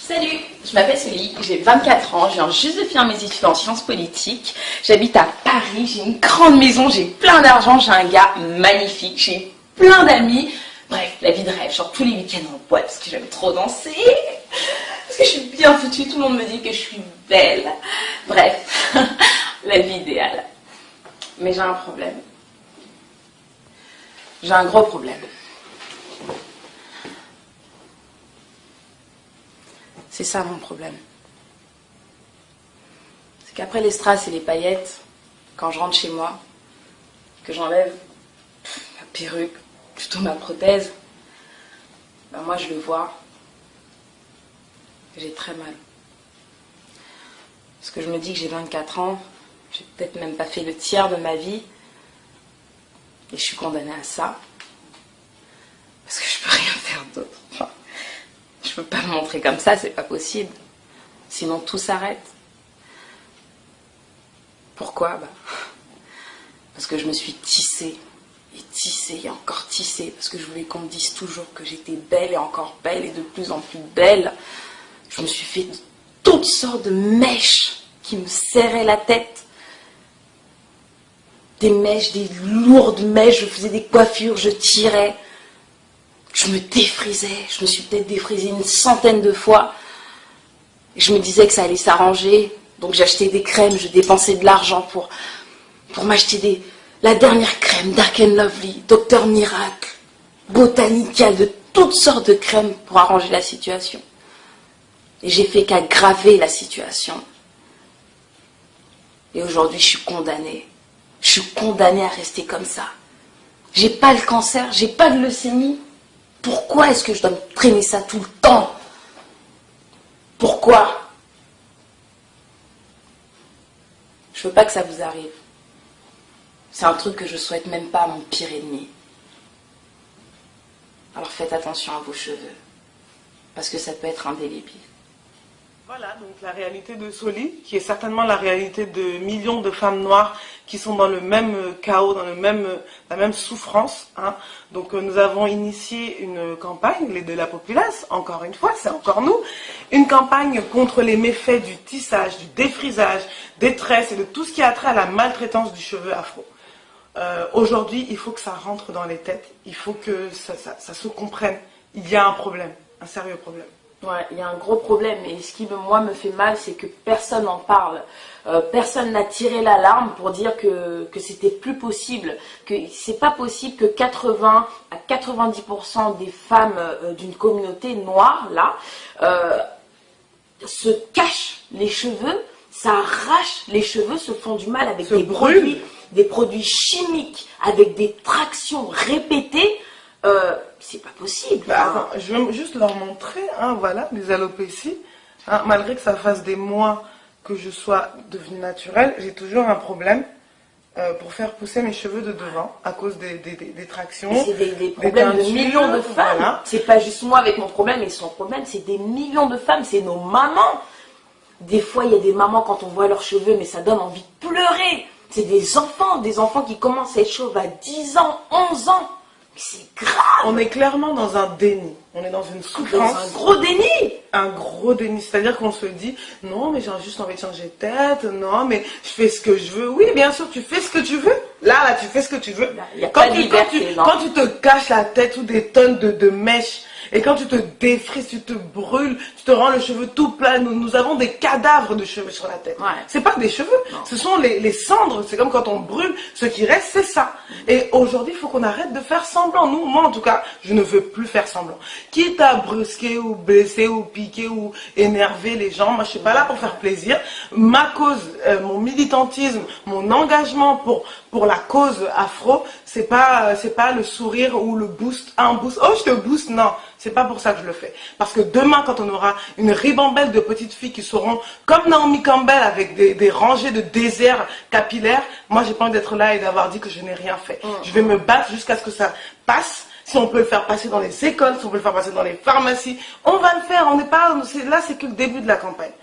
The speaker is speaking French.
Salut, je m'appelle Célie, j'ai 24 ans, je viens juste de finir mes études en sciences politiques. J'habite à Paris, j'ai une grande maison, j'ai plein d'argent, j'ai un gars magnifique, j'ai plein d'amis. Bref, la vie de rêve, genre tous les week-ends en boîte parce que j'aime trop danser. Parce que je suis bien foutue, tout le monde me dit que je suis belle. Bref, la vie idéale. Mais j'ai un problème. J'ai un gros problème. C'est ça mon problème. C'est qu'après les strass et les paillettes, quand je rentre chez moi, que j'enlève ma perruque, plutôt ma prothèse, ben moi je le vois, j'ai très mal. Parce que je me dis que j'ai 24 ans, j'ai peut-être même pas fait le tiers de ma vie, et je suis condamnée à ça, parce que je peux rien faire d'autre. Enfin, je peux pas me montrer comme ça, c'est pas possible. Sinon tout s'arrête. Pourquoi? Parce que je me suis tissée, et encore tissée, parce que je voulais qu'on me dise toujours que j'étais belle et encore belle et de plus en plus belle. Je me suis fait toutes sortes de mèches qui me serraient la tête. Des mèches, des lourdes mèches, je faisais des coiffures, je tirais. Je me défrisais, je me suis peut-être défrisée une centaine de fois. Et je me disais que ça allait s'arranger. Donc j'achetais des crèmes, je dépensais de l'argent pour m'acheter la dernière crème, Dark and Lovely, Dr Miracle, Botanical, de toutes sortes de crèmes pour arranger la situation. Et j'ai fait qu'aggraver la situation. Et aujourd'hui, je suis condamnée. Je suis condamnée à rester comme ça. J'ai pas le cancer, j'ai pas de leucémie. Pourquoi est-ce que je dois me traîner ça tout le temps? Pourquoi? Je veux pas que ça vous arrive. C'est un truc que je souhaite même pas à mon pire ennemi. Alors faites attention à vos cheveux, parce que ça peut être indélébile. Voilà, donc la réalité de Soli, qui est certainement la réalité de millions de femmes noires qui sont dans le même chaos, dans la même souffrance. Hein. Donc nous avons initié une campagne, les de la populace, encore une fois, c'est encore nous, une campagne contre les méfaits du tissage, du défrisage, des tresses et de tout ce qui a trait à la maltraitance du cheveu afro. Aujourd'hui, il faut que ça rentre dans les têtes, il faut que ça se comprenne. Il y a un problème, un sérieux problème. Ouais, il y a un gros problème et ce qui moi me fait mal, c'est que personne n'en parle. Personne n'a tiré l'alarme pour dire que c'était plus possible, que c'est pas possible que 80 à 90% des femmes d'une communauté noire là se cachent les cheveux, ça arrache les cheveux, se font du mal avec des produits chimiques, avec des tractions répétées. C'est pas possible. Attends, je vais juste leur montrer, hein, voilà, les alopécies. Hein, malgré que ça fasse des mois que je sois devenue naturelle, j'ai toujours un problème pour faire pousser mes cheveux de devant à cause des tractions. C'est des problèmes de millions de femmes. Voilà. C'est pas juste moi avec mon problème et son problème, c'est des millions de femmes, c'est nos mamans. Des fois, il y a des mamans quand on voit leurs cheveux, mais ça donne envie de pleurer. C'est des enfants qui commencent à être chauves à 10 ans, 11 ans. C'est grave. On est clairement dans un déni. On est dans une souffrance. Dans un gros déni. Un gros déni. C'est-à-dire qu'on se dit, non, mais j'ai juste envie de changer de tête. Non, mais je fais ce que je veux. Oui, bien sûr, tu fais ce que tu veux. Là, tu fais ce que tu veux. Quand tu te caches la tête ou des tonnes de mèches, et quand tu te défrises, tu te brûles, tu te rends le cheveu tout plat. Nous avons des cadavres de cheveux sur la tête. Ouais. C'est pas des cheveux, non. Ce sont les cendres. C'est comme quand on brûle, ce qui reste, c'est ça. Et aujourd'hui, il faut qu'on arrête de faire semblant. Moi, en tout cas, je ne veux plus faire semblant. Quitte à brusquer ou blesser ou piquer ou énerver les gens, moi, je suis pas là pour faire plaisir. Ma cause, mon militantisme, mon engagement pour la cause afro, c'est pas le sourire ou le boost, un boost. Oh, je te booste, non. C'est pas pour ça que je le fais. Parce que demain, quand on aura une ribambelle de petites filles qui seront comme Naomi Campbell avec des rangées de déserts capillaires, moi, j'ai pas envie d'être là et d'avoir dit que je n'ai rien fait. Je vais me battre jusqu'à ce que ça passe. Si on peut le faire passer dans les écoles, si on peut le faire passer dans les pharmacies, on va le faire. On n'est pas là, c'est que le début de la campagne.